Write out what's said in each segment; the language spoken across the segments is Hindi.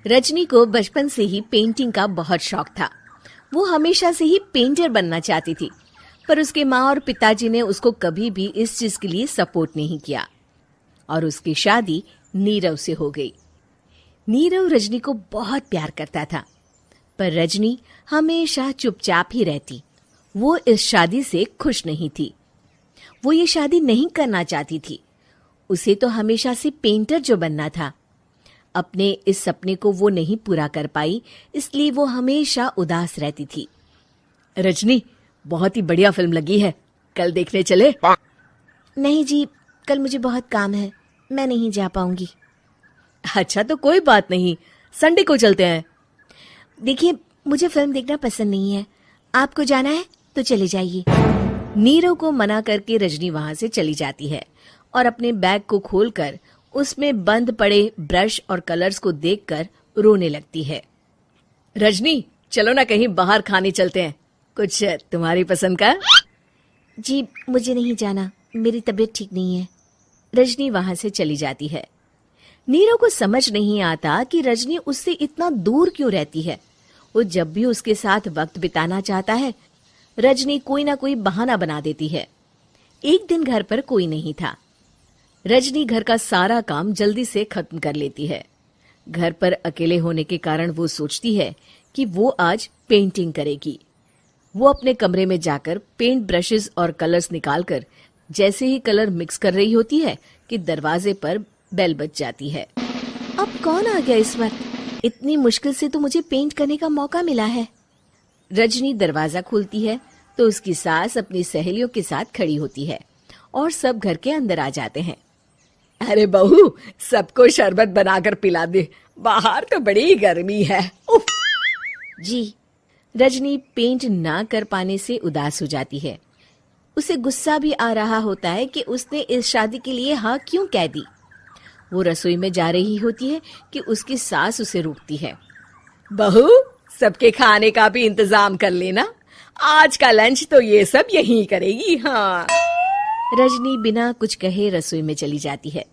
रजनी को बचपन से ही पेंटिंग का बहुत शौक था। वो हमेशा से ही पेंटर बनना चाहती थी, पर उसके माँ और पिताजी ने उसको कभी भी इस चीज के लिए सपोर्ट नहीं किया और उसकी शादी नीरव से हो गई। नीरव रजनी को बहुत प्यार करता था, पर रजनी हमेशा चुपचाप ही रहती। वो इस शादी से खुश नहीं थी। वो ये शादी नहीं करना चाहती थी। उसे तो हमेशा से पेंटर जो बनना था। अपने इस सपने को वो नहीं पूरा कर पाई, इसलिए वो हमेशा उदास रहती थी। रजनी, बहुत ही बढ़िया फिल्म लगी है, कल देखने चले? नहीं जी, कल मुझे बहुत काम है, मैं नहीं जा पाऊंगी। अच्छा तो कोई बात नहीं, संडे को चलते हैं। देखिए, मुझे फिल्म देखना पसंद नहीं है। आपको जाना है तो चले जाइए। नीरव को मना करके रजनी वहां से चली जाती है और अपने बैग को खोलकर उसमें बंद पड़े ब्रश और कलर्स को देखकर रोने लगती है। रजनी, चलो ना कहीं बाहर खाने चलते हैं, कुछ तुम्हारी पसंद का। जी, मुझे नहीं जाना, मेरी तबीयत ठीक नहीं है। रजनी वहां से चली जाती है। नीरव को समझ नहीं आता कि रजनी उससे इतना दूर क्यों रहती है। वो जब भी उसके साथ वक्त बिताना चाहता है, रजनी कोई ना कोई बहाना बना देती है। एक दिन घर पर कोई नहीं था। रजनी घर का सारा काम जल्दी से खत्म कर लेती है। घर पर अकेले होने के कारण वो सोचती है कि वो आज पेंटिंग करेगी। वो अपने कमरे में जाकर पेंट ब्रशेस और कलर्स निकालकर जैसे ही कलर मिक्स कर रही होती है कि दरवाजे पर बेल बज जाती है। अब कौन आ गया इस वक्त? इतनी मुश्किल से तो मुझे पेंट करने का मौका मिला है। रजनी दरवाजा खोलती है तो उसकी सास अपनी सहेलियों के साथ खड़ी होती है और सब घर के अंदर आ जाते हैं। अरे बहू, सबको शरबत बनाकर पिला दे, बाहर तो बड़ी गर्मी है। उफ। जी। रजनी पेंट ना कर पाने से उदास हो जाती है। उसे गुस्सा भी आ रहा होता है कि उसने इस शादी के लिए हाँ क्यों कह दी। वो रसोई में जा रही होती है कि उसकी सास उसे रोकती है। बहू, सबके खाने का भी इंतजाम कर लेना, आज का लंच तो ये सब यहीं करेगी। हाँ। रजनी बिना कुछ कहे रसोई में चली जाती है।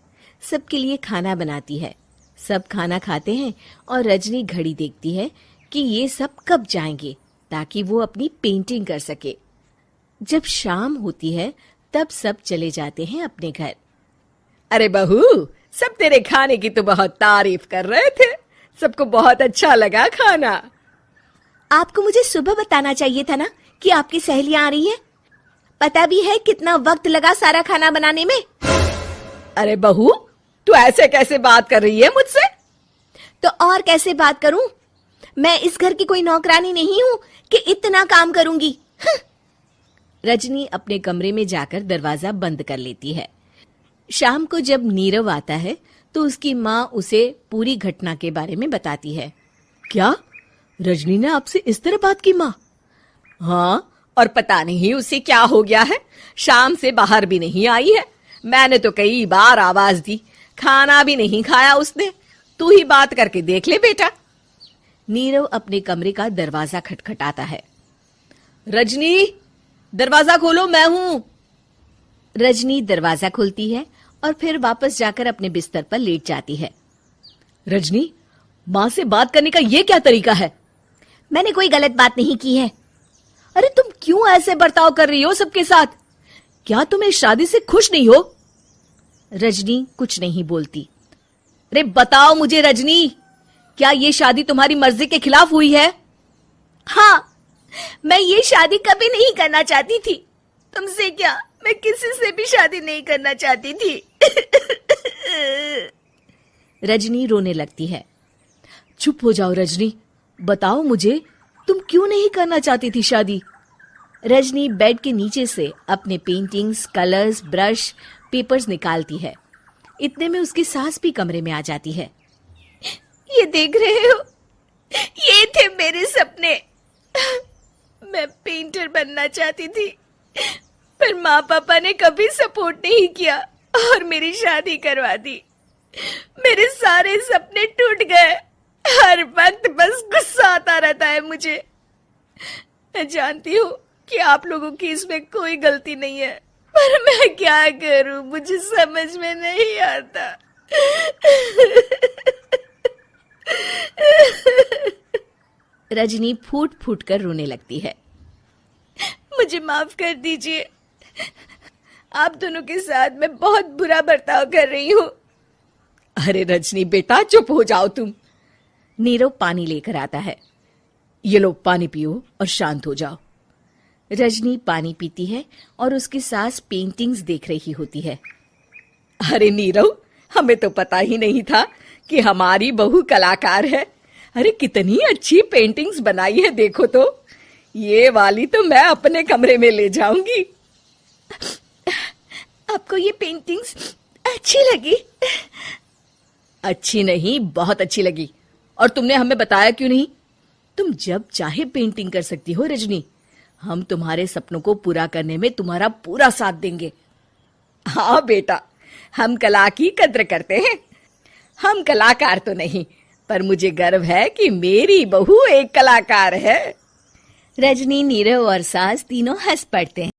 सबके लिए खाना बनाती है। सब खाना खाते हैं और रजनी घड़ी देखती है कि ये सब कब जाएंगे ताकि वो अपनी पेंटिंग कर सके। जब शाम होती है तब सब चले जाते हैं अपने घर। अरे बहू, सब तेरे खाने की तो बहुत तारीफ कर रहे थे, सबको बहुत अच्छा लगा खाना। आपको मुझे सुबह बताना चाहिए था ना कि आपकी सहेलियां आ रही हैं। पता भी है कितना वक्त लगा सारा खाना बनाने में। अरे बहू, तू ऐसे कैसे बात कर रही है मुझसे? तो और कैसे बात करूं? मैं इस घर की कोई नौकरानी नहीं हूं कि इतना काम करूंगी। रजनी अपने कमरे में जाकर दरवाजा बंद कर लेती है। शाम को जब नीरव आता है तो उसकी माँ उसे पूरी घटना के बारे में बताती है। क्या रजनी ने आपसे इस तरह बात की माँ? हाँ, और पता नहीं उसे क्या हो गया है, शाम से बाहर भी नहीं आई है। मैंने तो कई बार आवाज दी, खाना भी नहीं खाया उसने। तू ही बात करके देख ले बेटा। नीरव अपने कमरे का दरवाजा खटखटाता है। रजनी, दरवाजा खोलो, मैं हूं। रजनी दरवाजा खोलती है और फिर वापस जाकर अपने बिस्तर पर लेट जाती है। रजनी, माँ से बात करने का ये क्या तरीका है? मैंने कोई गलत बात नहीं की है। अरे तुम क्यों ऐसे बर्ताव कर रही हो सबके साथ? क्या तुम इस शादी से खुश नहीं हो? रजनी कुछ नहीं बोलती। अरे बताओ मुझे रजनी, क्या ये शादी तुम्हारी मर्जी के खिलाफ हुई है? हाँ, मैं ये शादी कभी नहीं करना चाहती थी। तुमसे क्या, मैं किसी से भी शादी नहीं करना चाहती थी। रजनी रोने लगती है। चुप हो जाओ रजनी, बताओ मुझे, तुम क्यों नहीं करना चाहती थी शादी? रजनी बेड के नीचे से अपने पेंटिंग्स, कलर्स, ब्रश, पेपर्स निकालती है। इतने में उसकी सास भी कमरे में आ जाती है। ये देख रहे हो, ये थे मेरे सपने। मैं पेंटर बनना चाहती थी, पर माँ पापा ने कभी सपोर्ट नहीं किया और मेरी शादी करवा दी। मेरे सारे सपने टूट गए। हर वक्त बस गुस्सा आता रहता है मुझे। मैं जानती हूँ कि आप लोगों की इसमें कोई गलती नहीं है, पर मैं क्या करूँ, मुझे समझ में नहीं आता। रजनी फूट फूट कर रोने लगती है। मुझे माफ कर दीजिए, आप दोनों के साथ मैं बहुत बुरा बर्ताव कर रही हूँ। अरे रजनी बेटा, चुप हो जाओ तुम। नीरव पानी लेकर आता है। ये लो पानी पियो और शांत हो जाओ। रजनी पानी पीती है और उसकी सास पेंटिंग्स देख रही होती है। अरे नीरव, हमें तो पता ही नहीं था कि हमारी बहू कलाकार है। अरे कितनी अच्छी पेंटिंग्स बनाई है, देखो तो। ये वाली तो मैं अपने कमरे में ले जाऊंगी। आपको ये पेंटिंग्स अच्छी लगी? अच्छी नहीं, बहुत अच्छी लगी। और तुमने हमें बताया क्यों नहीं? तुम जब चाहे पेंटिंग कर सकती हो रजनी। हम तुम्हारे सपनों को पूरा करने में तुम्हारा पूरा साथ देंगे। हाँ बेटा, हम कला की कद्र करते हैं। हम कलाकार तो नहीं, पर मुझे गर्व है कि मेरी बहू एक कलाकार है। रजनी, नीरव और सास तीनों हंस पड़ते हैं।